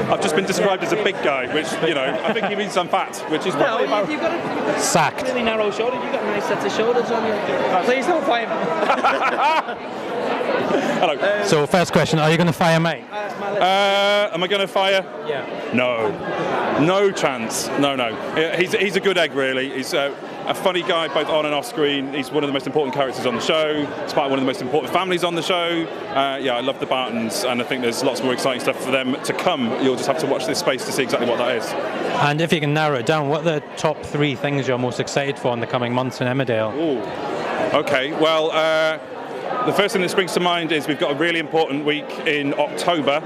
I've just been described as a big guy, which, you know, I think he means I'm fat, which is probably about... You've got a Sacked. really narrow shoulders. You've got nice sets of shoulders on you. Please don't fire me. Hello. So first question, are you going to fire me? Am I going to fire? Yeah. No. No chance. No. He's a good egg, really. He's a funny guy both on and off screen. He's one of the most important characters on the show. He's part of one of the most important families on the show. Yeah, I love the Bartons, and I think there's lots more exciting stuff for them to come. You'll just have to watch this space to see exactly what that is. And if you can narrow it down, what are the top 3 things you're most excited for in the coming months in Emmerdale? Ooh. Okay, well, the first thing that springs to mind is we've got a really important week in October.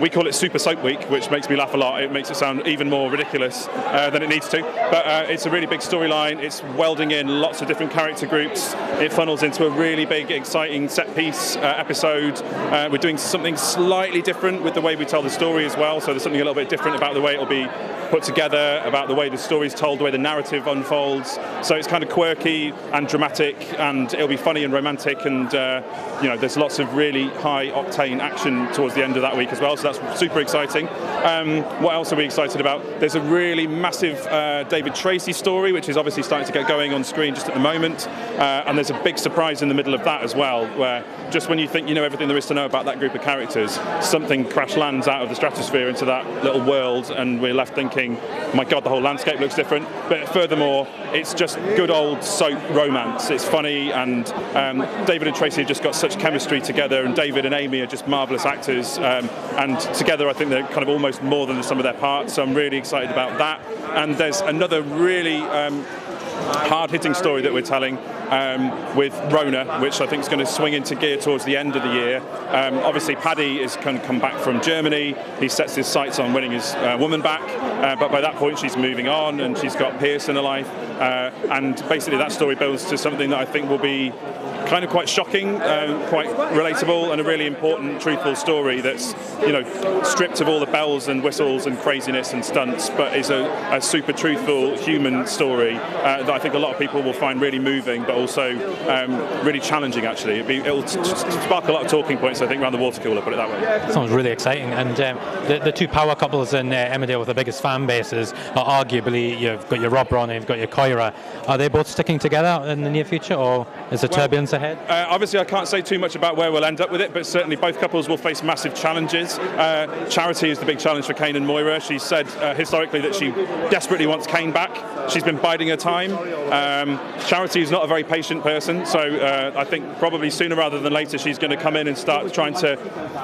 We call it Super Soap Week, which makes me laugh a lot. It makes it sound even more ridiculous than it needs to. But it's a really big storyline. It's welding in lots of different character groups. It funnels into a really big, exciting set-piece episode. We're doing something slightly different with the way we tell the story as well. So there's something a little bit different about the way it'll be put together, about the way the story's told, the way the narrative unfolds. So it's kind of quirky and dramatic, and it'll be funny and romantic, and you know, there's lots of really high-octane action towards the end of that week as well, so that's super exciting. What else are we excited about? There's a really massive David Tracy story, which is obviously starting to get going on screen just at the moment, and there's a big surprise in the middle of that as well, where just when you think you know everything there is to know about that group of characters, something crash lands out of the stratosphere into that little world, and we're left thinking, my God, the whole landscape looks different. But furthermore, it's just good old soap romance. It's funny, and David and Tracy have just got such chemistry together, and David and Amy are just marvellous actors, and together I think they're kind of almost more than the sum of their parts, so I'm really excited about that. And there's another really hard-hitting story that we're telling with Rona, which I think is going to swing into gear towards the end of the year. Obviously, Paddy is going to come back from Germany. He sets his sights on winning his woman back, but by that point she's moving on, and she's got Pierce in her life. And basically that story builds to something that I think will be kind of quite shocking, quite relatable, and a really important, truthful story that's, you know, stripped of all the bells and whistles and craziness and stunts, but is a super truthful human story that I think a lot of people will find really moving, but also really challenging, actually. It'll spark a lot of talking points, I think, around the water cooler, put it that way. Sounds really exciting. And the 2 power couples in Emmerdale with the biggest fan bases are arguably, you've got your Rob Ron and you've got your Coira. Are they both sticking together in the near future, or is there turbulence ahead? Obviously, I can't say too much about where we'll end up with it, but certainly both couples will face massive challenges. Charity is the big challenge for Kane and Moira. She said historically that she desperately wants Kane back. She's been biding her time. Charity is not a very patient person, so I think probably sooner rather than later she's going to come in and start trying to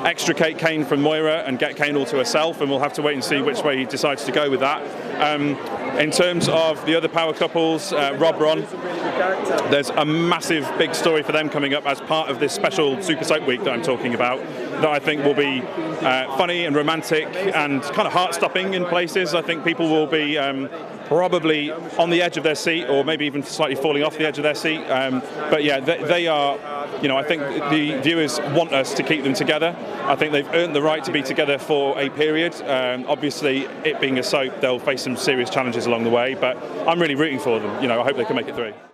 extricate Kane from Moira and get Kane all to herself, and we'll have to wait and see which way he decides to go with that. In terms of the other power couples, Rob Ron, there's a massive big story for them coming up as part of this special Super Soap Week that I'm talking about, that I think will be funny and romantic and kind of heart-stopping in places. I think people will be probably on the edge of their seat, or maybe even slightly falling off the edge of their seat. But yeah, they are, you know, I think the viewers want us to keep them together. I think they've earned the right to be together for a period. Obviously, it being a soap, they'll face some serious challenges along the way, but I'm really rooting for them. You know, I hope they can make it through.